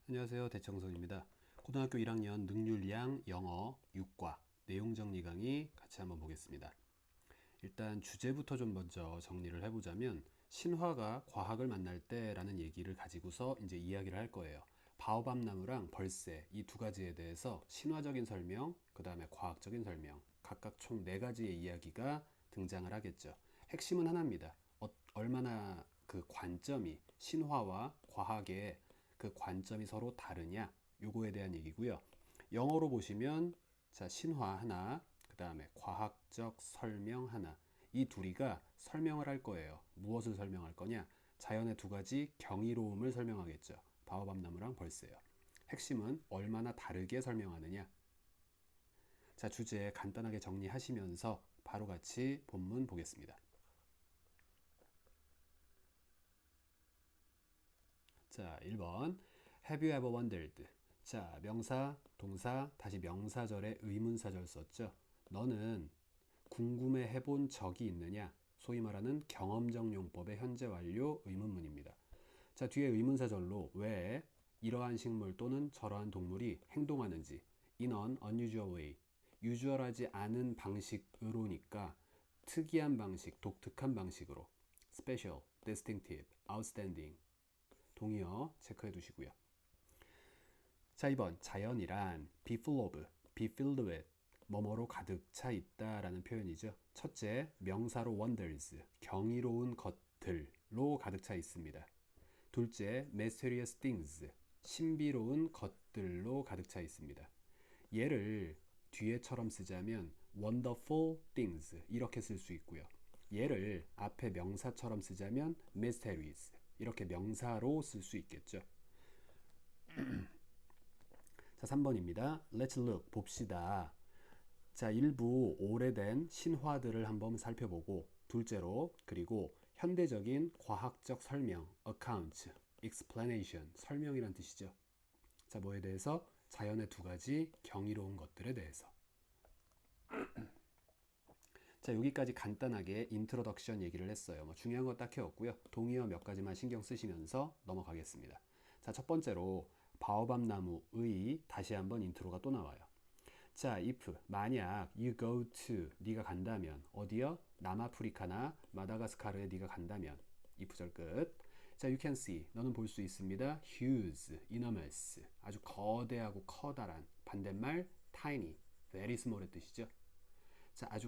안녕하세요. 대청성입니다. 고등학교 1학년 능률량 영어 6과 내용 정리 강의 같이 한번 보겠습니다. 일단 주제부터 좀 먼저 정리를 해보자면 신화가 과학을 만날 때라는 얘기를 가지고서 이제 이야기를 할 거예요. 바오밥나무랑 벌새 이 두 가지에 대해서 신화적인 설명, 그 다음에 과학적인 설명, 각각 총 4가지의 이야기가 등장을 하겠죠. 핵심은 하나입니다. 얼마나 그 관점이 신화와 과학의 그 관점이 서로 다르냐 요거에 대한 얘기고요. 영어로 보시면 자 신화 하나, 그 다음에 과학적 설명 하나, 이 둘이가 설명을 할 거예요. 무엇을 설명할 거냐? 자연의 두 가지 경이로움을 설명하겠죠. 바오밥나무랑 벌새요. 핵심은 얼마나 다르게 설명하느냐. 자 주제 간단하게 정리하시면서 바로 같이 본문 보겠습니다. 자 1번 Have you ever wondered? 자 명사, 동사, 다시 명사절에 의문사절 썼죠. 너는 궁금해 해본 적이 있느냐? 소위 말하는 경험적 용법의 현재 완료 의문문입니다. 자 뒤에 의문사절로 왜 이러한 식물 또는 저러한 동물이 행동하는지 in an unusual way, 유주얼하지 않은 방식으로니까 특이한 방식, 독특한 방식으로 special, distinctive, outstanding 동의어 체크해 두시고요. 자 2번 자연이란 be full of, be filled with, 뭐뭐로 가득 차 있다 라는 표현이죠. 첫째 명사로 wonders, 경이로운 것들로 가득 차 있습니다. 둘째 mysterious things, 신비로운 것들로 가득 차 있습니다. 얘를 뒤에처럼 쓰자면 wonderful things 이렇게 쓸 수 있고요. 얘를 앞에 명사처럼 쓰자면 mysterious 이렇게 명사로 쓸 수 있겠죠. 자 3번입니다. Let's look, 봅시다. 자 일부 오래된 신화들을 한번 살펴보고 둘째로 그리고 현대적인 과학적 설명, account, explanation, 설명이란 뜻이죠. 자 뭐에 대해서? 자연의 두 가지 경이로운 것들에 대해서. 자 여기까지 간단하게 인트로덕션 얘기를 했어요. 뭐 중요한 거 딱히 없고요. 동의어 몇 가지만 신경 쓰시면서 넘어가겠습니다. 자 첫 번째로 바오밥 나무의 다시 한번 인트로가 또 나와요. 자 if 만약 you go to 네가 간다면 어디요? 남아프리카나 마다가스카르에 네가 간다면 if절 끝. 자 you can see 너는 볼 수 있습니다. huge, enormous 아주 거대하고 커다란, 반대말 tiny, very small의 뜻이죠. 자 아주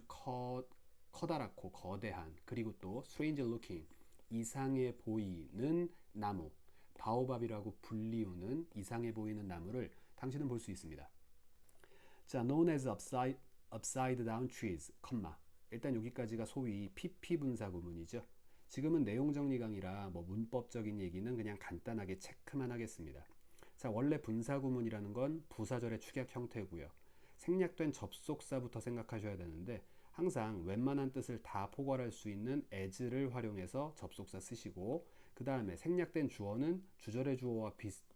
커다랗고 거대한, 그리고 또 strange looking 이상해 보이는 나무, 바오밥이라고 불리우는 이상해 보이는 나무를 당신은 볼 수 있습니다. 자, known as upside down trees, 컴마. 일단 여기까지가 소위 PP 분사 구문이죠. 지금은 내용 정리 강의라 뭐 문법적인 얘기는 그냥 간단하게 체크만 하겠습니다. 자, 원래 분사 구문이라는 건 부사절의 축약 형태고요. 생략된 접속사부터 생각하셔야 되는데 항상 웬만한 뜻을 다 포괄할 수 있는 as를 활용해서 접속사 쓰시고 그 다음에 생략된 주어는 주절의 주어와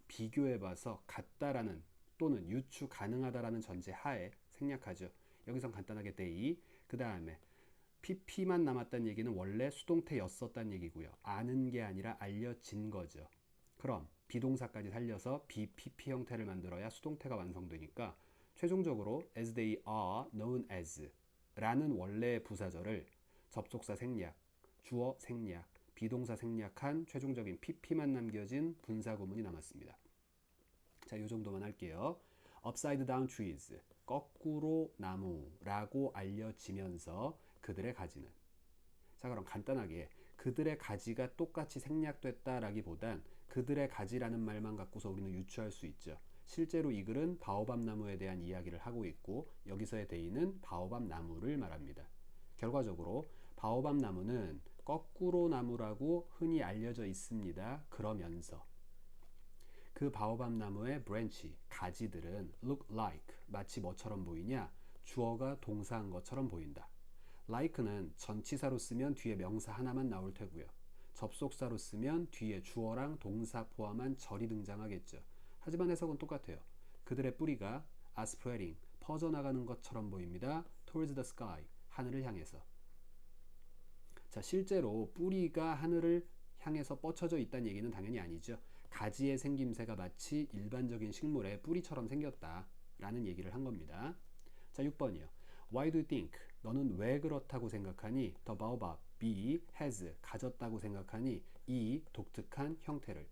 비교해봐서 같다라는 또는 유추 가능하다라는 전제 하에 생략하죠. 여기선 간단하게 they, 그 다음에 pp만 남았다는 얘기는 원래 수동태였었다는 얘기고요. 아는 게 아니라 알려진 거죠. 그럼 비동사까지 살려서 BPP 형태를 만들어야 수동태가 완성되니까 최종적으로 as they are known as 라는 원래의 부사절을 접속사 생략, 주어 생략, 비동사 생략한 최종적인 pp만 남겨진 분사 구문이 남았습니다. 자, 이 정도만 할게요. upside down trees, 거꾸로 나무라고 알려지면서 그들의 가지는. 자, 그럼 간단하게 그들의 가지가 똑같이 생략됐다라기보단 그들의 가지라는 말만 갖고서 우리는 유추할 수 있죠. 실제로 이 글은 바오밥 나무에 대한 이야기를 하고 있고 여기서의 대의는 바오밥 나무를 말합니다. 결과적으로 바오밥 나무는 거꾸로 나무라고 흔히 알려져 있습니다. 그러면서 그 바오밥 나무의 브랜치, 가지들은 look like, 마치 뭐처럼 보이냐? 주어가 동사한 것처럼 보인다. like는 전치사로 쓰면 뒤에 명사 하나만 나올 테고요. 접속사로 쓰면 뒤에 주어랑 동사 포함한 절이 등장하겠죠. 하지만 해석은 똑같아요. 그들의 뿌리가 are spreading, 퍼져나가는 것처럼 보입니다. towards the sky, 하늘을 향해서. 자, 실제로 뿌리가 하늘을 향해서 뻗쳐져 있다는 얘기는 당연히 아니죠. 가지의 생김새가 마치 일반적인 식물의 뿌리처럼 생겼다라는 얘기를 한 겁니다. 자, 6번이요. Why do you think? 너는 왜 그렇다고 생각하니? The baobab, B, has, 가졌다고 생각하니? 이 독특한 형태를.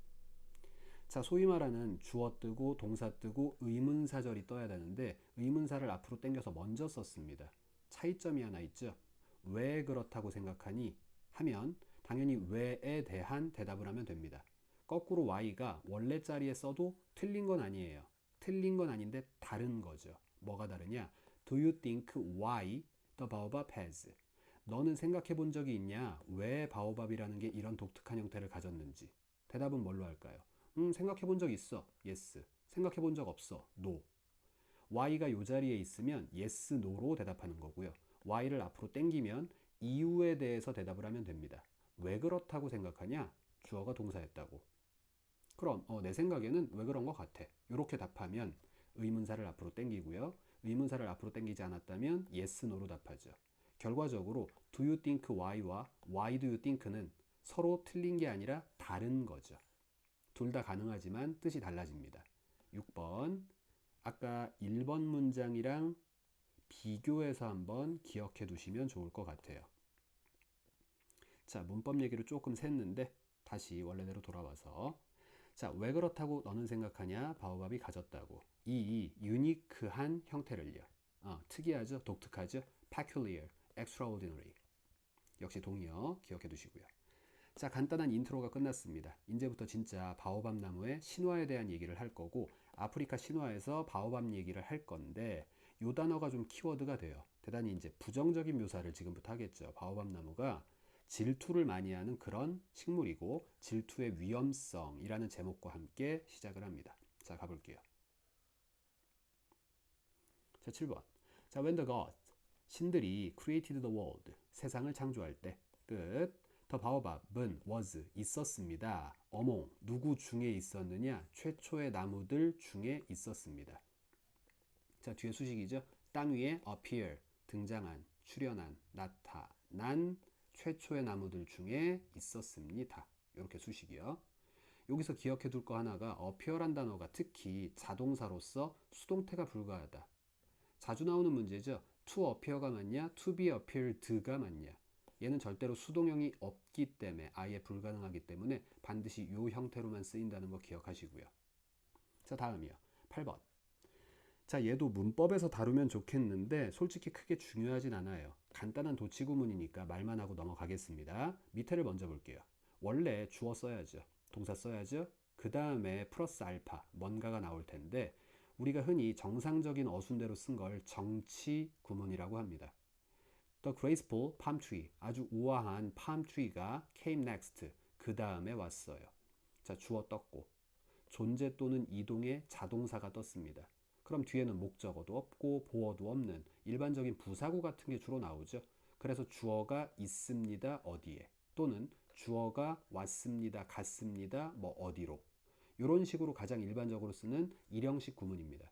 자, 소위 말하는 주어 뜨고 동사 뜨고 의문사절이 떠야 되는데 의문사를 앞으로 당겨서 먼저 썼습니다. 차이점이 하나 있죠. 왜 그렇다고 생각하니? 하면 당연히 왜에 대한 대답을 하면 됩니다. 거꾸로 why가 원래 자리에 써도 틀린 건 아니에요. 틀린 건 아닌데 다른 거죠. 뭐가 다르냐? Do you think why the baobab has? 너는 생각해 본 적이 있냐? 왜 바오밥이라는 게 이런 독특한 형태를 가졌는지. 대답은 뭘로 할까요? 생각해 본 적 있어. yes. 생각해 본 적 없어. no. why가 이 자리에 있으면 yes, no로 대답하는 거고요. why를 앞으로 당기면 이유에 대해서 대답을 하면 됩니다. 왜 그렇다고 생각하냐? 주어가 동사였다고. 그럼 내 생각에는 왜 그런 것 같아. 이렇게 답하면 의문사를 앞으로 당기고요. 의문사를 앞으로 당기지 않았다면 yes, no로 답하죠. 결과적으로 do you think why와 why do you think는 서로 틀린 게 아니라 다른 거죠. 둘 다 가능하지만 뜻이 달라집니다. 6번. 아까 1번 문장이랑 비교해서 한번 기억해 두시면 좋을 것 같아요. 자, 문법 얘기를 조금 샜는데 다시 원래대로 돌아와서 자, 왜 그렇다고 너는 생각하냐? 바오밥이 가졌다고. 이 유니크한 형태를요. 특이하죠? 독특하죠? peculiar, extraordinary. 역시 동의어 기억해 두시고요. 자, 간단한 인트로가 끝났습니다. 이제부터 진짜 바오밥 나무의 신화에 대한 얘기를 할 거고 아프리카 신화에서 바오밥 얘기를 할 건데 요 단어가 좀 키워드가 돼요. 대단히 이제 부정적인 묘사를 지금부터 하겠죠. 바오밥 나무가 질투를 많이 하는 그런 식물이고 질투의 위험성이라는 제목과 함께 시작을 합니다. 자, 가볼게요. 자, 7번. 자, when the gods, 신들이 created the world, 세상을 창조할 때 끝. 더 바오밥은 was, 있었습니다. 어몽, 누구 중에 있었느냐? 최초의 나무들 중에 있었습니다. 자, 뒤에 수식이죠. 땅 위에 appear, 등장한, 출현한, 나타난 최초의 나무들 중에 있었습니다. 이렇게 수식이요. 여기서 기억해 둘 거 하나가 appear란 단어가 특히 자동사로서 수동태가 불가하다. 자주 나오는 문제죠. to appear가 맞냐? to be appeared가 맞냐? 얘는 절대로 수동형이 없기 때문에 아예 불가능하기 때문에 반드시 이 형태로만 쓰인다는 거 기억하시고요. 자, 다음이요. 8번. 자, 얘도 문법에서 다루면 좋겠는데 솔직히 크게 중요하진 않아요. 간단한 도치구문이니까 말만 하고 넘어가겠습니다. 밑에를 먼저 볼게요. 원래 주어 써야죠. 동사 써야죠. 그 다음에 플러스 알파 뭔가가 나올 텐데 우리가 흔히 정상적인 어순대로 쓴 걸 정치 구문이라고 합니다. The graceful palm tree, 아주 우아한 palm tree가 came next, 그 다음에 왔어요. 자, 주어 떴고 존재 또는 이동의 자동사가 떴습니다. 그럼 뒤에는 목적어도 없고 보어도 없는 일반적인 부사구 같은 게 주로 나오죠. 그래서 주어가 있습니다, 어디에, 또는 주어가 왔습니다, 갔습니다, 뭐 어디로, 이런 식으로 가장 일반적으로 쓰는 일형식 구문입니다.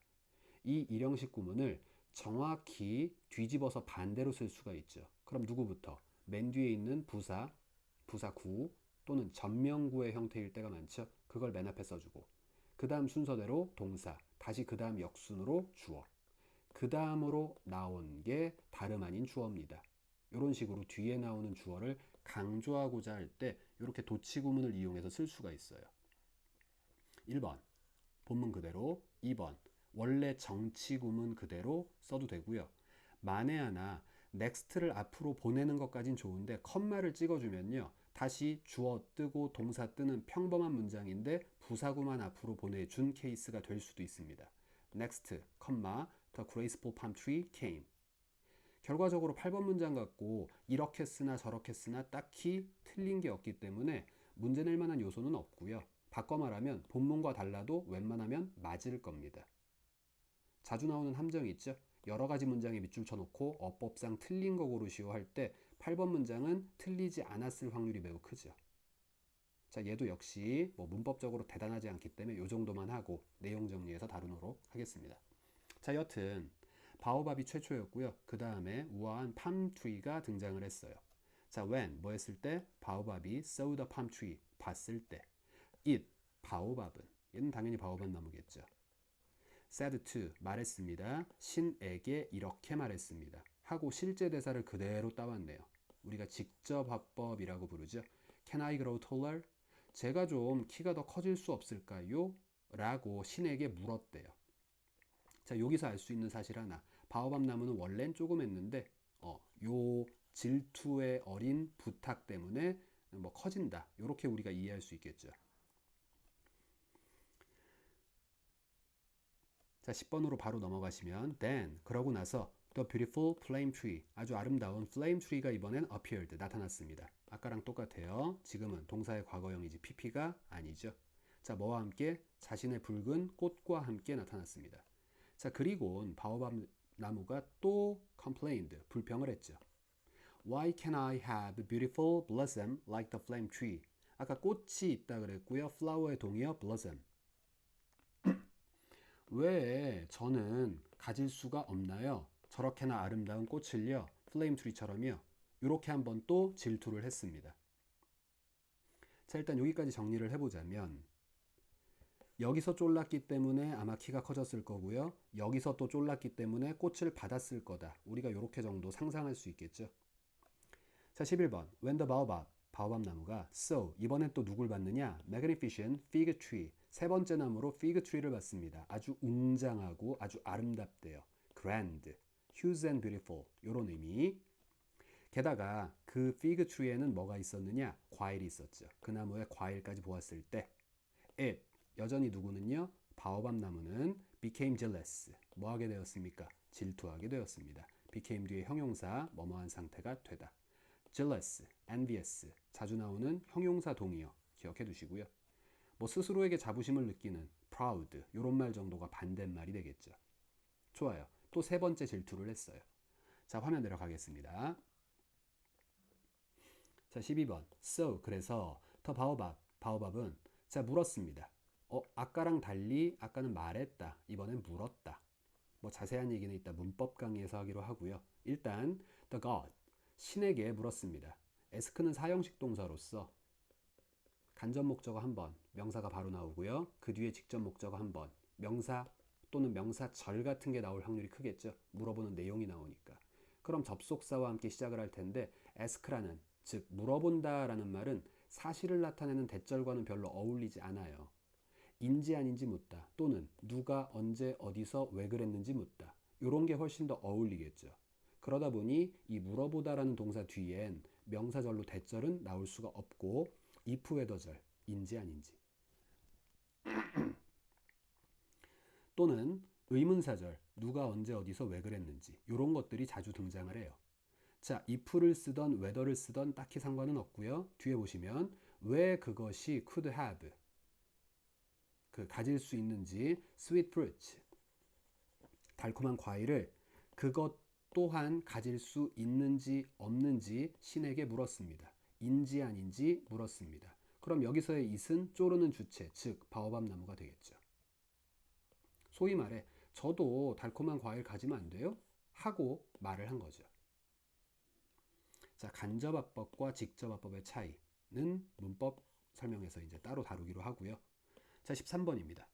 이 일형식 구문을 정확히 뒤집어서 반대로 쓸 수가 있죠. 그럼 누구부터? 맨 뒤에 있는 부사, 부사구 또는 전명구의 형태일 때가 많죠. 그걸 맨 앞에 써주고 그 다음 순서대로 동사, 다시 그 다음 역순으로 주어, 그 다음으로 나온 게 다름 아닌 주어입니다. 이런 식으로 뒤에 나오는 주어를 강조하고자 할 때 이렇게 도치구문을 이용해서 쓸 수가 있어요. 1번 본문 그대로, 2번 원래 정치구문 그대로 써도 되고요. 만에 하나 next를 앞으로 보내는 것까진 좋은데 컴마를 찍어주면요. 다시 주어 뜨고 동사 뜨는 평범한 문장인데 부사구만 앞으로 보내준 케이스가 될 수도 있습니다. next, the graceful palm tree came. 결과적으로 8번 문장 같고 이렇게 쓰나 저렇게 쓰나 딱히 틀린 게 없기 때문에 문제 낼 만한 요소는 없고요. 바꿔 말하면 본문과 달라도 웬만하면 맞을 겁니다. 자주 나오는 함정이 있죠. 여러 가지 문장에 밑줄 쳐놓고 어법상 틀린 거 고르시오 할 때 8번 문장은 틀리지 않았을 확률이 매우 크죠. 자, 얘도 역시 뭐 문법적으로 대단하지 않기 때문에 이 정도만 하고 내용 정리해서 다루도록 하겠습니다. 자, 여튼 바오밥이 최초였고요. 그 다음에 우아한 팜트리가 등장을 했어요. 자, when 뭐 했을 때? 바오밥이 saw the palm tree 봤을 때. it 바오밥은, 얘는 당연히 바오밥 나무겠죠. said to, 말했습니다. 신에게 이렇게 말했습니다. 하고 실제 대사를 그대로 따왔네요. 우리가 직접 화법이라고 부르죠. Can I grow taller? 제가 좀 키가 더 커질 수 없을까요? 라고 신에게 물었대요. 자, 여기서 알 수 있는 사실 하나. 바오밥 나무는 원래는 조그맸는데 요 질투의 어린 부탁 때문에 뭐 커진다. 이렇게 우리가 이해할 수 있겠죠. 자, 10번으로 바로 넘어가시면 then, 그러고 나서 the beautiful flame tree, 아주 아름다운 flame tree가 이번엔 appeared, 나타났습니다. 아까랑 똑같아요. 지금은 동사의 과거형이지 pp가 아니죠. 자, 뭐와 함께? 자신의 붉은 꽃과 함께 나타났습니다. 자, 그리고 바오밥 나무가 또 complained, 불평을 했죠. Why can I have beautiful blossom like the flame tree? 아까 꽃이 있다 그랬고요. flower의 동의어 blossom. 왜 저는 가질 수가 없나요? 저렇게나 아름다운 꽃을요. 플레임 트리처럼요. 이렇게 한번 또 질투를 했습니다. 자, 일단 여기까지 정리를 해보자면 여기서 쫄랐기 때문에 아마 키가 커졌을 거고요. 여기서 또 쫄랐기 때문에 꽃을 받았을 거다. 우리가 이렇게 정도 상상할 수 있겠죠. 자, 11번 When the baobab, 바오밥 나무가 so, 이번엔 또 누굴 받느냐? Magnificent fig tree, 세 번째 나무로 fig tree를 받습니다. 아주 웅장하고 아주 아름답대요. Grand, huge and beautiful, 이런 의미. 게다가 그 fig tree에는 뭐가 있었느냐? 과일이 있었죠. 그 나무에 과일까지 보았을 때 it, 여전히 누구는요? 바오밥 나무는 became jealous, 뭐 하게 되었습니까? 질투하게 되었습니다. became 뒤에 형용사, 뭐뭐한 상태가 되다. jealous, envious, 자주 나오는 형용사 동의어 기억해 두시고요. 뭐 스스로에게 자부심을 느끼는 proud, 이런 말 정도가 반대말이 되겠죠. 좋아요. 또 세 번째 질투를 했어요. 자, 화면 내려가겠습니다. 자, 12번 so, 그래서 더 바오밥, 바오밥은 자, 물었습니다. 아까랑 달리 아까는 말했다, 이번엔 물었다. 뭐 자세한 얘기는 이따 문법 강의에서 하기로 하고요. 일단 the god, 신에게 물었습니다. ask는 사형식 동사로서 간접 목적어 한 번, 명사가 바로 나오고요. 그 뒤에 직접 목적어 한 번, 명사 또는 명사절 같은 게 나올 확률이 크겠죠. 물어보는 내용이 나오니까. 그럼 접속사와 함께 시작을 할 텐데 ask라는, 즉 물어본다라는 말은 사실을 나타내는 대절과는 별로 어울리지 않아요. 인지 아닌지 묻다, 또는 누가 언제 어디서 왜 그랬는지 묻다, 이런 게 훨씬 더 어울리겠죠. 그러다 보니 이 물어보다라는 동사 뒤엔 명사절로 대절은 나올 수가 없고 if whether절, 인지 아닌지 또는 의문사절, 누가 언제 어디서 왜 그랬는지, 이런 것들이 자주 등장을 해요. 자, if를 쓰던 whether를 쓰던 딱히 상관은 없고요. 뒤에 보시면 왜 그것이 could have, 그 가질 수 있는지, sweet fruits, 달콤한 과일을 그것 또한 가질 수 있는지 없는지 신에게 물었습니다. 인지 아닌지 물었습니다. 그럼 여기서의 it은 쪼르는 주체, 즉 바오밥 나무가 되겠죠. 소위 말해 저도 달콤한 과일 가지면 안 돼요? 하고 말을 한 거죠. 자, 간접화법과 직접화법의 차이는 문법 설명에서 이제 따로 다루기로 하고요. 자, 13번입니다.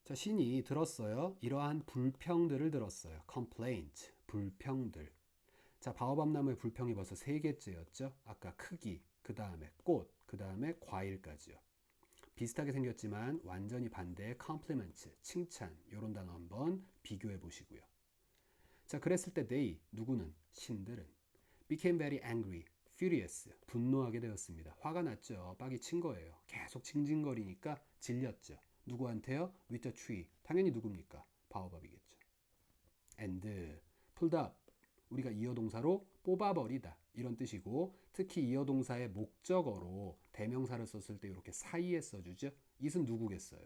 자, 신이 들었어요. 이러한 불평들을 들었어요. complaint, 불평들. 자, 바오밥 나무의 불평이 벌써 3개째였죠. 아까 크기, 그 다음에 꽃, 그 다음에 과일까지요. 비슷하게 생겼지만 완전히 반대의 compliment, 칭찬, 이런 단어 한번 비교해 보시고요. 자, 그랬을 때 they, 누구는? 신들은 became very angry, furious, 분노하게 되었습니다. 화가 났죠. 빡이 친 거예요. 계속 징징거리니까 질렸죠. 누구한테요? with the tree. 당연히 누굽니까? 바오밥이겠죠. and pulled up, 우리가 이어동사로 뽑아버리다, 이런 뜻이고, 특히 이어동사의 목적어로 대명사를 썼을 때 이렇게 사이에 써주죠. it은 누구겠어요?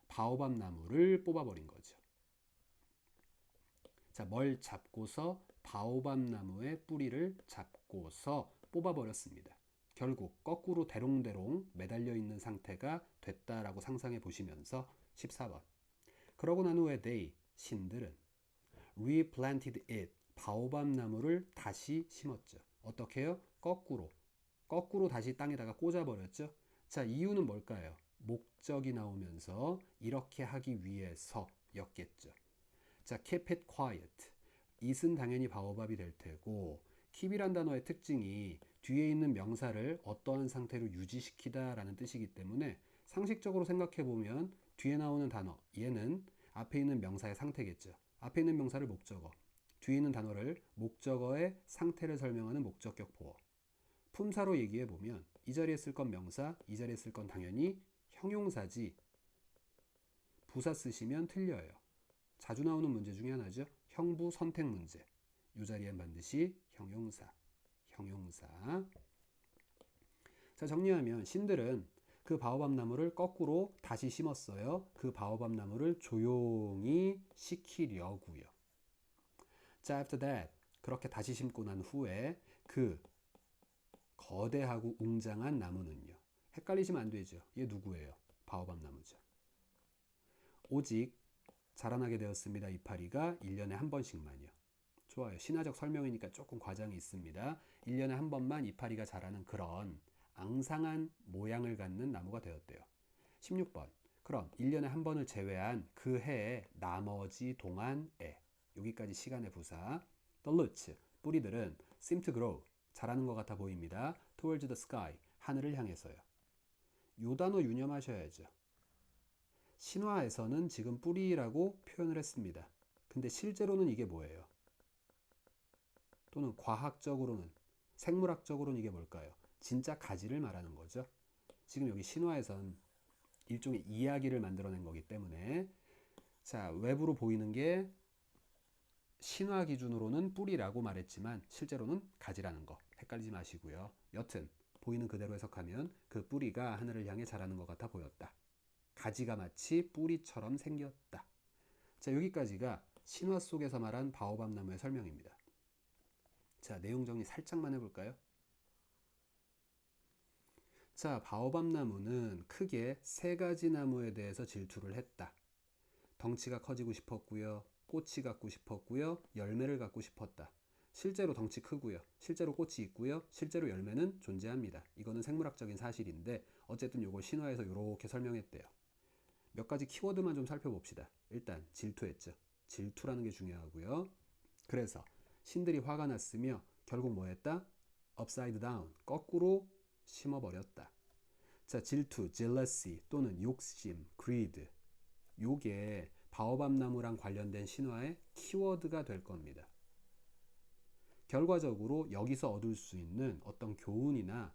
바오밥 나무를 뽑아버린 거죠. 자, 뭘 잡고서? 바오밥 나무의 뿌리를 잡고서 뽑아버렸습니다. 결국 거꾸로 대롱대롱 매달려 있는 상태가 됐다라고 상상해 보시면서 14번. 그러고 난 후에 they, 신들은 replanted it, 바오밥 나무를 다시 심었죠. 어떻게 해요? 거꾸로 다시 땅에다가 꽂아버렸죠. 자, 이유는 뭘까요? 목적이 나오면서 이렇게 하기 위해서였겠죠. 자, keep it quiet. it은 당연히 바오밥이 될 테고 keep이란 단어의 특징이 뒤에 있는 명사를 어떠한 상태로 유지시키다 라는 뜻이기 때문에 상식적으로 생각해 보면 뒤에 나오는 단어, 얘는 앞에 있는 명사의 상태겠죠. 앞에 있는 명사를 목적어, 뒤에 있는 단어를 목적어의 상태를 설명하는 목적격 보어. 품사로 얘기해 보면 이 자리에 쓸 건 명사, 이 자리에 쓸 건 당연히 형용사지 부사 쓰시면 틀려요. 자주 나오는 문제 중에 하나죠. 형부 선택 문제. 이 자리엔 반드시 형용사. 자, 정리하면 신들은 그 바오밥 나무를 거꾸로 다시 심었어요. 그 바오밥 나무를 조용히 식히려고요. 자, after that, 그렇게 다시 심고 난 후에 그 거대하고 웅장한 나무는요. 헷갈리시면 안 되죠. 얘 누구예요? 바오밥 나무죠. 오직 자라나게 되었습니다. 이파리가 1년에 한 번씩만요. 좋아요. 신화적 설명이니까 조금 과장이 있습니다. 1년에 한 번만 이파리가 자라는 그런 앙상한 모양을 갖는 나무가 되었대요. 16번. 그럼 1년에 한 번을 제외한 그 해의 나머지 동안에 여기까지 시간의 부사. The roots, 뿌리들은 seem to grow, 자라는 것 같아 보입니다. Towards the sky, 하늘을 향해서요. 요 단어 유념하셔야죠. 신화에서는 지금 뿌리라고 표현을 했습니다. 근데 실제로는 이게 뭐예요? 또는 과학적으로는, 생물학적으로는 이게 뭘까요? 진짜 가지를 말하는 거죠. 지금 여기 신화에선 일종의 이야기를 만들어낸 거기 때문에 자, 외부로 보이는 게 신화 기준으로는 뿌리라고 말했지만 실제로는 가지라는 거 헷갈리지 마시고요. 여튼 보이는 그대로 해석하면 그 뿌리가 하늘을 향해 자라는 것 같아 보였다. 가지가 마치 뿌리처럼 생겼다. 자, 여기까지가 신화 속에서 말한 바오밥 나무의 설명입니다. 자, 내용 정리 살짝만 해볼까요? 자, 바오밥 나무는 크게 세 가지 나무에 대해서 질투를 했다. 덩치가 커지고 싶었고요. 꽃이 갖고 싶었고요. 열매를 갖고 싶었다. 실제로 덩치 크고요. 실제로 꽃이 있고요. 실제로 열매는 존재합니다. 이거는 생물학적인 사실인데 어쨌든 이걸 신화에서 이렇게 설명했대요. 몇 가지 키워드만 좀 살펴봅시다. 일단 질투했죠. 질투라는 게 중요하고요. 그래서 신들이 화가 났으며 결국 뭐 했다? upside down, 거꾸로 심어버렸다. 자, 질투, jealousy 또는 욕심, greed. 요게 바오밥 나무랑 관련된 신화의 키워드가 될 겁니다. 결과적으로 여기서 얻을 수 있는 어떤 교훈이나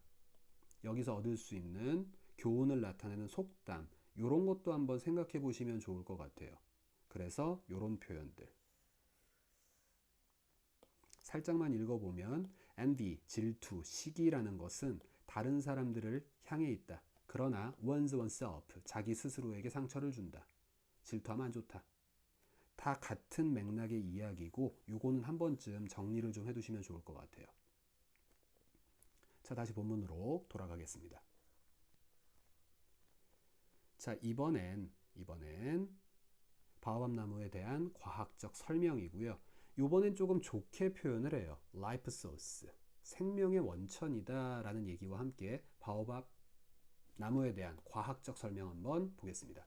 여기서 얻을 수 있는 교훈을 나타내는 속담, 이런 것도 한번 생각해 보시면 좋을 것 같아요. 그래서 이런 표현들 살짝만 읽어보면 envy, 질투, 시기라는 것은 다른 사람들을 향해 있다. 그러나 oneself, 자기 스스로에게 상처를 준다. 질투하면 안 좋다. 다 같은 맥락의 이야기고 요거는 한 번쯤 정리를 좀 해두시면 좋을 것 같아요. 자, 다시 본문으로 돌아가겠습니다. 자, 이번엔 바오밥 나무에 대한 과학적 설명이고요. 이번엔 조금 좋게 표현을 해요. Life source, 생명의 원천이다 라는 얘기와 함께 바오밥 나무에 대한 과학적 설명 한번 보겠습니다.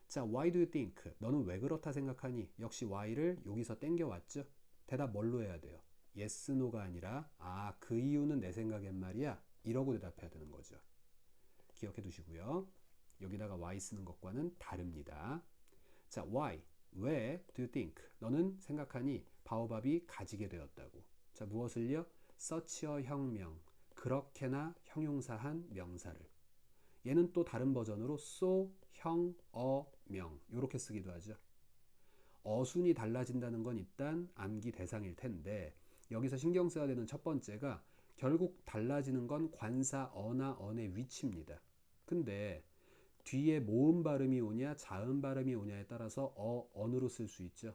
자, why do you think? 너는 왜 그렇다 생각하니? 역시 why를 여기서 땡겨왔죠? 대답 뭘로 해야 돼요? yes, no가 아니라 그 이유는 내 생각엔 말이야. 이러고 대답해야 되는 거죠. 기억해 두시고요. 여기다가 why 쓰는 것과는 다릅니다. 자, why? 왜 do you think? 너는 생각하니 바오밥이 가지게 되었다고. 자, 무엇을요? such a 혁명. 그렇게나 형용사한 명사를. 얘는 또 다른 버전으로 so, 형, 명 이렇게 쓰기도 하죠. 어순이 달라진다는 건 일단 암기 대상일 텐데 여기서 신경 써야 되는 첫 번째가 결국 달라지는 건 관사 어나 언의 위치입니다. 근데 뒤에 모음 발음이 오냐 자음 발음이 오냐에 따라서 언으로 쓸 수 있죠.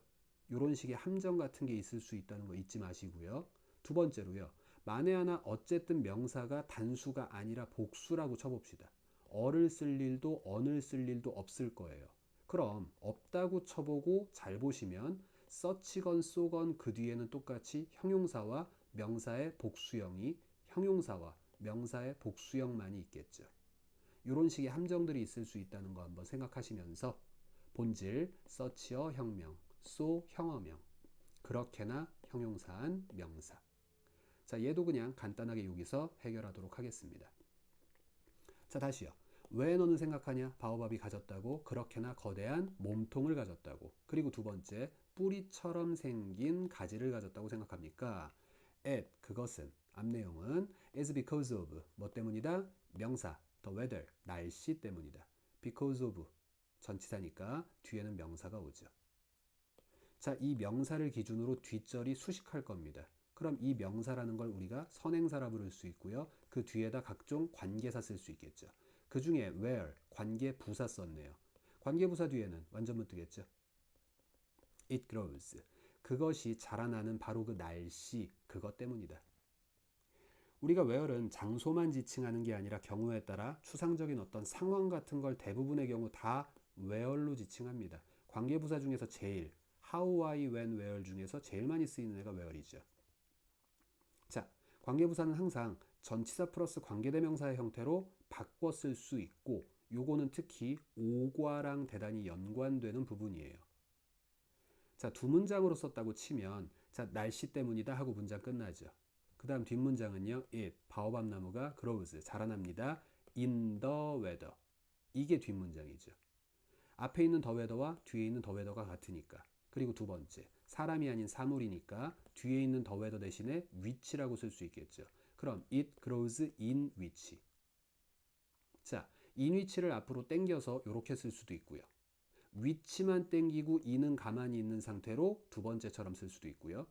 이런 식의 함정 같은 게 있을 수 있다는 거 잊지 마시고요. 두 번째로요. 만에 하나 어쨌든 명사가 단수가 아니라 복수라고 쳐봅시다. 어를 쓸 일도 언을 쓸 일도 없을 거예요. 그럼 없다고 쳐보고 잘 보시면 서치건 쏘건 그 뒤에는 똑같이 형용사와 명사의 복수형이 형용사와 명사의 복수형만이 있겠죠. 이런 식의 함정들이 있을 수 있다는 거 한번 생각하시면서 본질, search어 형명, so 형어명, 그렇게나 형용사한 명사. 자, 얘도 그냥 간단하게 여기서 해결하도록 하겠습니다. 자, 다시요. 왜 너는 생각하냐? 바오밥이 가졌다고, 그렇게나 거대한 몸통을 가졌다고, 그리고 두 번째, 뿌리처럼 생긴 가지를 가졌다고 생각합니까? It, 그것은, 앞 내용은 is because of, 뭐 때문이다? 명사, the weather, 날씨 때문이다. because of, 전치사니까 뒤에는 명사가 오죠. 자, 이 명사를 기준으로 뒷절이 수식할 겁니다. 그럼 이 명사라는 걸 우리가 선행사라 부를 수 있고요. 그 뒤에다 각종 관계사 쓸 수 있겠죠. 그 중에 where, 관계부사 썼네요. 관계부사 뒤에는 완전문 뜨겠죠. It grows. 그것이 자라나는 바로 그 날씨, 그것 때문이다. 우리가 where는 장소만 지칭하는 게 아니라 경우에 따라 추상적인 어떤 상황 같은 걸 대부분의 경우 다 where로 지칭합니다. 관계부사 중에서 제일 how, why, when, where 중에서 제일 많이 쓰이는 애가 where이죠. 자, 관계부사는 항상 전치사 플러스 관계대명사의 형태로 바꿔 쓸 수 있고 요거는 특히 오과랑 대단히 연관되는 부분이에요. 자, 두 문장으로 썼다고 치면 자, 날씨 때문이다 하고 문장 끝나죠. 그 다음 뒷문장은요. It, 바오밥 나무가 grows, 자라납니다. In the weather. 이게 뒷문장이죠. 앞에 있는 the weather와 뒤에 있는 the weather가 같으니까. 그리고 두 번째, 사람이 아닌 사물이니까 뒤에 있는 the weather 대신에 which라고 쓸 수 있겠죠. 그럼 it grows in which. 자, in which를 앞으로 당겨서 이렇게 쓸 수도 있고요. which만 당기고 in은 가만히 있는 상태로 두 번째처럼 쓸 수도 있고요.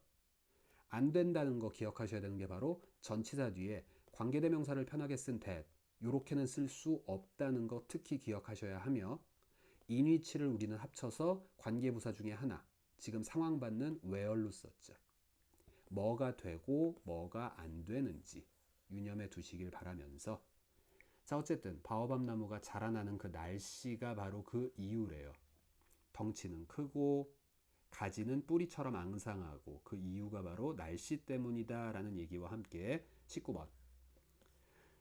안 된다는 거 기억하셔야 되는 게 바로 전치사 뒤에 관계대명사를 편하게 쓴 that, 이렇게는 쓸 수 없다는 거 특히 기억하셔야 하며 in which를 우리는 합쳐서 관계부사 중에 하나, 지금 상황받는 where로 썼죠. 뭐가 되고 뭐가 안 되는지 유념해 두시길 바라면서 자, 어쨌든 바오밥 나무가 자라나는 그 날씨가 바로 그 이유래요. 덩치는 크고 가지는 뿌리처럼 앙상하고 그 이유가 바로 날씨 때문이다 라는 얘기와 함께 19번.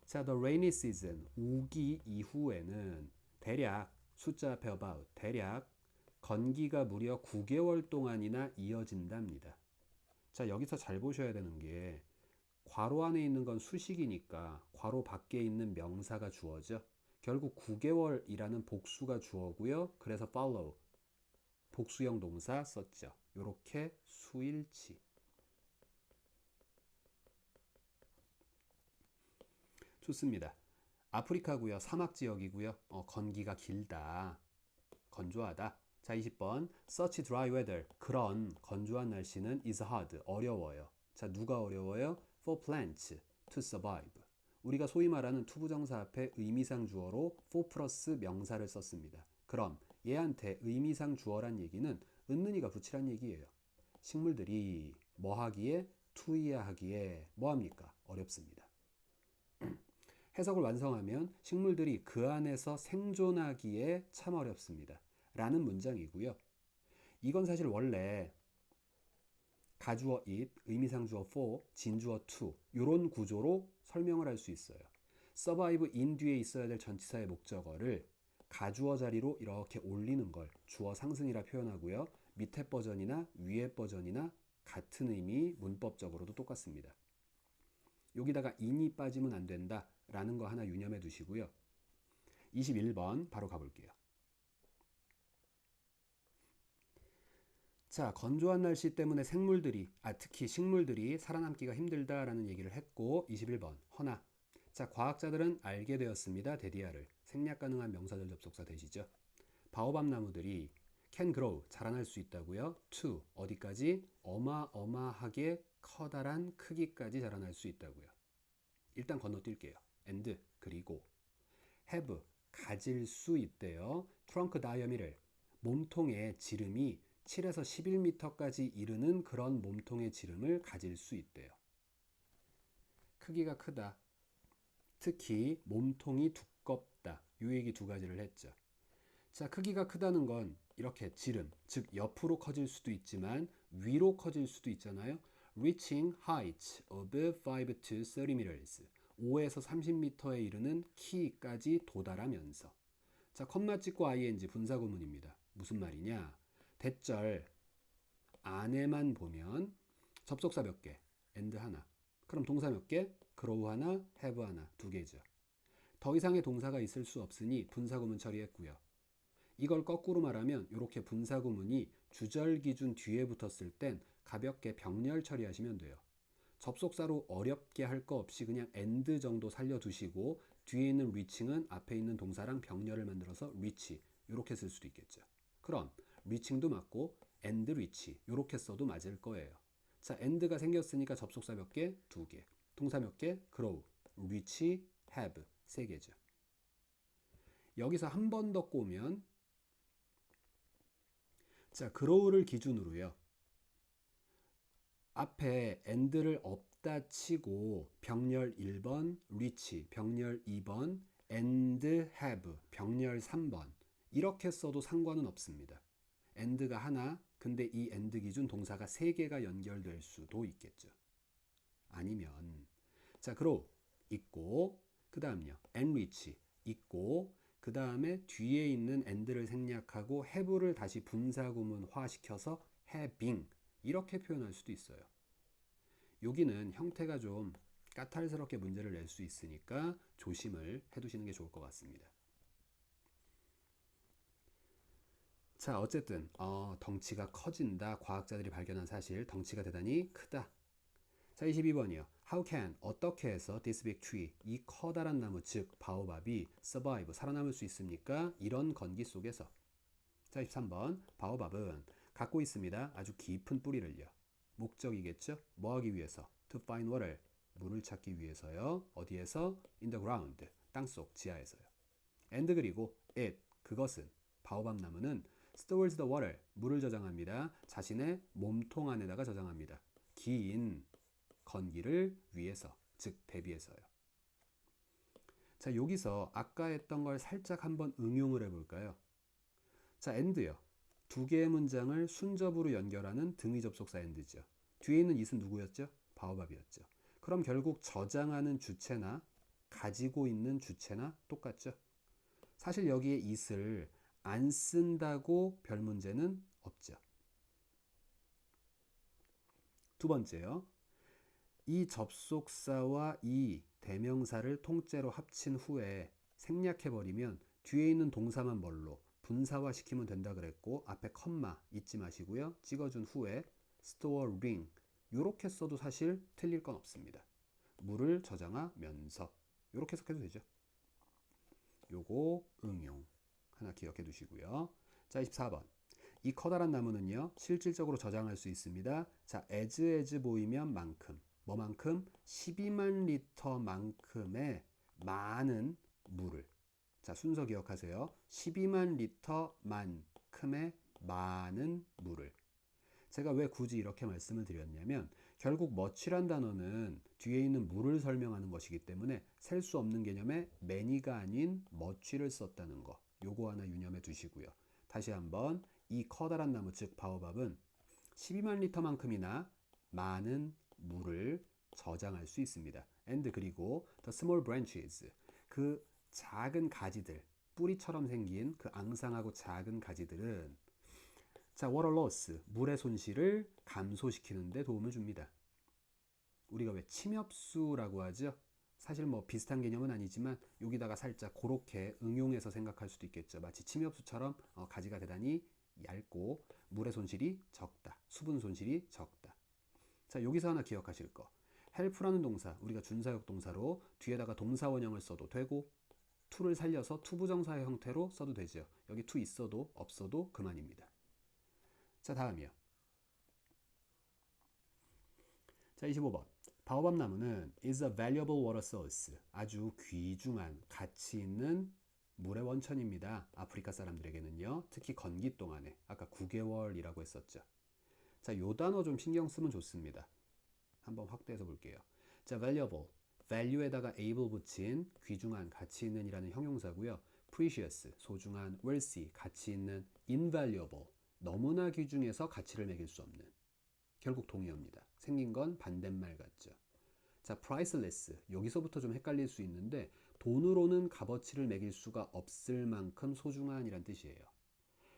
자, the rainy season, 우기 이후에는 대략 숫자 앞에 about, 대략 건기가 무려 9개월 동안이나 이어진답니다. 자, 여기서 잘 보셔야 되는 게 괄호 안에 있는 건 수식이니까 괄호 밖에 있는 명사가 주어죠. 결국 9개월이라는 복수가 주어고요. 그래서 follow, 복수형 동사 썼죠. 요렇게 수일치. 좋습니다. 아프리카고요. 사막 지역이고요. 건기가 길다. 건조하다. 자, 20번. Such dry weather. 그런 건조한 날씨는 is hard. 어려워요. 자, 누가 어려워요? For plants to survive. 우리가 소위 말하는 투부정사 앞에 의미상 주어로 for 플러스 명사를 썼습니다. 그럼 얘한테 의미상 주어란 얘기는 은는이가 붙이란 얘기예요. 식물들이 뭐 하기에? 투이야 하기에 뭐 합니까? 어렵습니다. 해석을 완성하면 식물들이 그 안에서 생존하기에 참 어렵습니다. 라는 문장이고요. 이건 사실 원래 가주어 it, 의미상 주어 for, 진주어 to 이런 구조로 설명을 할 수 있어요. survive in 뒤에 있어야 될 전치사의 목적어를 가주어 자리로 이렇게 올리는 걸 주어 상승이라 표현하고요. 밑에 버전이나 위에 버전이나 같은 의미, 문법적으로도 똑같습니다. 여기다가 in이 빠지면 안 된다 라는 거 하나 유념해 두시고요. 21번 바로 가볼게요. 자, 건조한 날씨 때문에 생물들이, 특히 식물들이 살아남기가 힘들다라는 얘기를 했고 21번 허나. 자, 과학자들은 알게 되었습니다. 데디아를. 생략 가능한 명사절 접속사 되시죠. 바오밥 나무들이 can grow, 자라날 수 있다고요. to, 어디까지? 어마어마하게 커다란 크기까지 자라날 수 있다고요. 일단 건너뛸게요. and, 그리고 have, 가질 수 있대요. 트렁크 다이어미를, 몸통의 지름이 7에서 11m까지 이르는 그런 몸통의 지름을 가질 수 있대요. 크기가 크다. 특히 몸통이 두껍다. 이 얘기 두 가지를 했죠. 자, 크기가 크다는 건 이렇게 지름, 즉 옆으로 커질 수도 있지만 위로 커질 수도 있잖아요. Reaching heights of 5 to 30 meters. 5에서 30m에 이르는 키까지 도달하면서. 자, 컴마 찍고 ing 분사구문입니다. 무슨 말이냐? 대절 안에만 보면 접속사 몇 개? and 하나. 그럼 동사 몇 개? grow 하나, have 하나, 두 개죠. 더 이상의 동사가 있을 수 없으니 분사구문 처리했고요. 이걸 거꾸로 말하면 이렇게 분사구문이 주절 기준 뒤에 붙었을 땐 가볍게 병렬 처리하시면 돼요. 접속사로 어렵게 할 거 없이 그냥 and 정도 살려두시고 뒤에 있는 reaching은 앞에 있는 동사랑 병렬을 만들어서 reach 이렇게 쓸 수도 있겠죠. 그럼 reaching도 맞고 and reach 이렇게 써도 맞을 거예요. 자, and가 생겼으니까 접속사 몇 개? 두 개. 동사 몇 개? grow, reach, have 세 개죠. 여기서 한 번 더 꼬면 자, grow를 기준으로요. 앞에 and를 없다 치고 병렬 1번, reach, 병렬 2번, and have, 병렬 3번 이렇게 써도 상관은 없습니다. and가 하나, 근데 이 and 기준 동사가 3개가 연결될 수도 있겠죠. 아니면 자, grow 있고 그 다음요 and reach 있고 그 다음에 뒤에 있는 and를 생략하고 have를 다시 분사구문화 시켜서 having 이렇게 표현할 수도 있어요. 여기는 형태가 좀 까탈스럽게 문제를 낼 수 있으니까 조심을 해두시는 게 좋을 것 같습니다. 자, 어쨌든 덩치가 커진다. 과학자들이 발견한 사실, 덩치가 대단히 크다. 자, 22번이요. How can, 어떻게 해서 this big tree, 이 커다란 나무, 즉 바오밥이 survive, 살아남을 수 있습니까? 이런 건기 속에서. 자, 23번. 바오밥은 갖고 있습니다. 아주 깊은 뿌리를요. 목적이겠죠? 뭐 하기 위해서? To find water, 물을 찾기 위해서요. 어디에서? In the ground, 땅속 지하에서요. And 그리고 it, 그것은, 바오밥 나무는 stores the water, 물을 저장합니다. 자신의 몸통 안에다가 저장합니다. 긴 건기를 위해서, 즉 대비해서요. 자, 여기서 아까 했던 걸 살짝 한번 응용을 해볼까요? 자, and요. 두 개의 문장을 순접으로 연결하는 등위 접속사 and죠. 뒤에 있는 it은 누구였죠? 바오밥이었죠. 그럼 결국 저장하는 주체나 가지고 있는 주체나 똑같죠? 사실 여기에 it을 안 쓴다고 별 문제는 없죠. 두 번째요. 이 접속사와 이 대명사를 통째로 합친 후에 생략해버리면 뒤에 있는 동사만 뭘로 분사화 시키면 된다 그랬고 앞에 컴마 잊지 마시고요. 찍어준 후에 storing 이렇게 써도 사실 틀릴 건 없습니다. 물을 저장하면서 이렇게 해석해도 되죠. 요거 응용 하나 기억해 두시고요. 자, 24번. 이 커다란 나무는요. 실질적으로 저장할 수 있습니다. 자, as 보이면 만큼. 뭐만큼? 12만 리터만큼의 많은 물을. 자, 순서 기억하세요. 12만 리터만큼의 많은 물을. 제가 왜 굳이 이렇게 말씀을 드렸냐면 결국 much란 단어는 뒤에 있는 물을 설명하는 것이기 때문에 셀 수 없는 개념의 many가 아닌 much를 썼다는 거. 요거 하나 유념해 두시고요. 다시 한번 이 커다란 나무 즉 바오밥은 12만 리터만큼이나 많은 물을 저장할 수 있습니다. and 그리고 the small branches 그 작은 가지들 뿌리처럼 생긴 그 앙상하고 작은 가지들은 자, water loss 물의 손실을 감소시키는 데 도움을 줍니다. 우리가 왜 침엽수라고 하죠? 사실 뭐 비슷한 개념은 아니지만 여기다가 살짝 그렇게 응용해서 생각할 수도 있겠죠. 마치 침엽수처럼 가지가 대단히 얇고 물의 손실이 적다. 수분 손실이 적다. 자, 여기서 하나 기억하실 거. help라는 동사, 우리가 준사역 동사로 뒤에다가 동사 원형을 써도 되고 to를 살려서 투부정사의 형태로 써도 되죠. 여기 to 있어도 없어도 그만입니다. 자, 다음이요. 자, 25번. 바오밥 나무는 is a valuable water source. 아주 귀중한 가치 있는 물의 원천입니다. 아프리카 사람들에게는요. 특히 건기 동안에 아까 9개월이라고 했었죠. 자, 요 단어 좀 신경 쓰면 좋습니다. 한번 확대해서 볼게요. 자, valuable. value에다가 able 붙인 귀중한 가치 있는 이라는 형용사고요. precious 소중한, worthy 가치 있는, invaluable 너무나 귀중해서 가치를 매길 수 없는. 결국 동의어입니다. 생긴 건 반대말 같죠. 자, 자, priceless. 여기서부터 좀 헷갈릴 수 있는데 돈으로는 값어치를 매길 수가 없을 만큼 소중한이란 뜻이에요.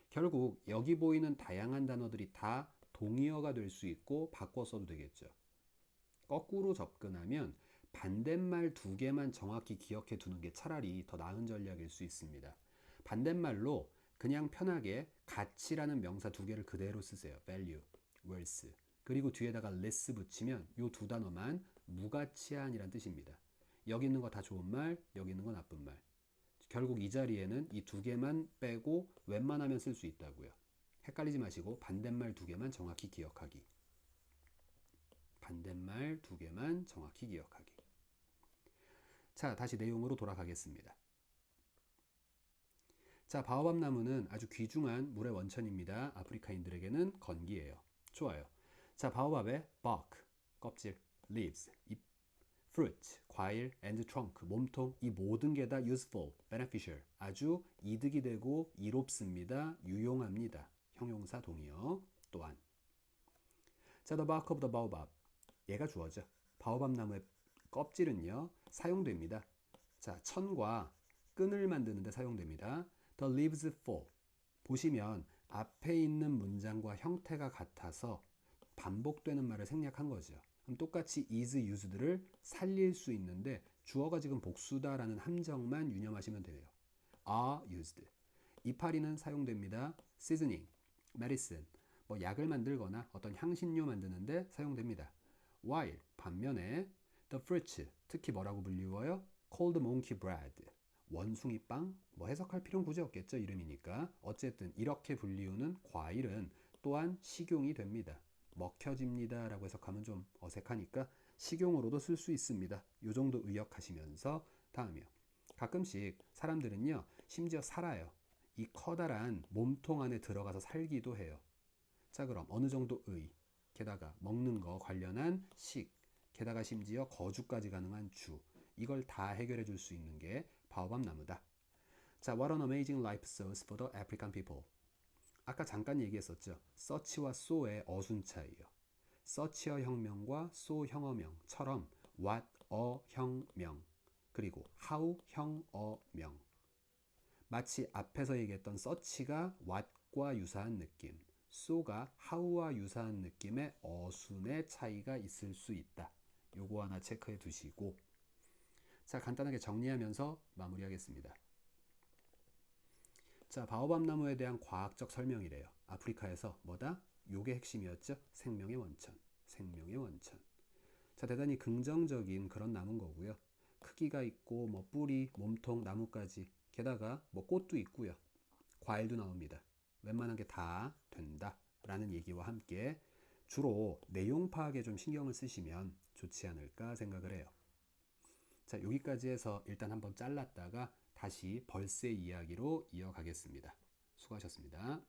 결국 여기 보이는 다양한 단어들이 다 동의어가 될 수 있고 바꿔 써도 되겠죠. 거꾸로 접근하면 반대말 두 개만 정확히 기억해 두는 게 차라리 더 나은 전략일 수 있습니다. 반대말로 그냥 편하게 가치라는 명사 두 개를 그대로 쓰세요. value, worth. 그리고 뒤에다가 less 붙이면 이 두 단어만 무가치한이란 뜻입니다. 여기 있는 거 다 좋은 말, 여기 있는 거 나쁜 말. 결국 이 자리에는 이 두 개만 빼고 웬만하면 쓸 수 있다고요. 헷갈리지 마시고 반대말 두 개만 정확히 기억하기. 반대말 두 개만 정확히 기억하기. 자, 다시 내용으로 돌아가겠습니다. 자, 바오밥 나무는 아주 귀중한 물의 원천입니다. 아프리카인들에게는 건기예요. 좋아요. 자, 바오밥의 bark, 껍질, leaves, 잎, fruit, 과일, and trunk, 몸통, 이 모든 게 다 useful, beneficial, 아주 이득이 되고 이롭습니다. 유용합니다. 형용사 동의어 또한. 자, the bark of the baobab, 얘가 주어져. 바오밥 나무의 껍질은요 사용됩니다. 자, 천과 끈을 만드는 데 사용됩니다. The leaves fall. 보시면 앞에 있는 문장과 형태가 같아서 반복되는 말을 생략한 거죠. 그럼 똑같이 is used를 살릴 수 있는데 주어가 지금 복수다라는 함정만 유념하시면 돼요. are used. 이파리는 사용됩니다. seasoning, medicine, 뭐 약을 만들거나 어떤 향신료 만드는데 사용됩니다. while 반면에 the fruits, 특히 뭐라고 불리워요? cold monkey bread, 원숭이 빵? 뭐 해석할 필요는 굳이 없겠죠. 이름이니까. 어쨌든 이렇게 불리우는 과일은 또한 식용이 됩니다. 먹혀집니다 라고 해석하면 좀 어색하니까 식용으로도 쓸 수 있습니다. 요 정도 의역하시면서 다음이요. 가끔씩 사람들은요 심지어 살아요. 이 커다란 몸통 안에 들어가서 살기도 해요. 자, 그럼 어느 정도 의, 게다가 먹는 거 관련한 식, 게다가 심지어 거주까지 가능한 주, 이걸 다 해결해 줄 수 있는 게 바오밥 나무다. 자, what an amazing life source for the African people. 아까 잠깐 얘기했었죠. 서치와 so의 어순 차이요. 서치어 형명과 so 형어명처럼 what a 형명 그리고 how 형어명. 마치 앞에서 얘기했던 서치가 what과 유사한 느낌, so가 how와 유사한 느낌의 어순의 차이가 있을 수 있다. 요거 하나 체크해 두시고, 자, 간단하게 정리하면서 마무리하겠습니다. 자, 바오밥 나무에 대한 과학적 설명이래요. 아프리카에서 뭐다? 요게 핵심이었죠. 생명의 원천. 생명의 원천. 자, 대단히 긍정적인 그런 나무인 거고요. 크기가 있고 뭐 뿌리, 몸통, 나무까지, 게다가 뭐 꽃도 있고요. 과일도 나옵니다. 웬만한 게 다 된다 라는 얘기와 함께 주로 내용 파악에 좀 신경을 쓰시면 좋지 않을까 생각을 해요. 자, 여기까지 해서 일단 한번 잘랐다가 다시 벌새 이야기로 이어가겠습니다. 수고하셨습니다.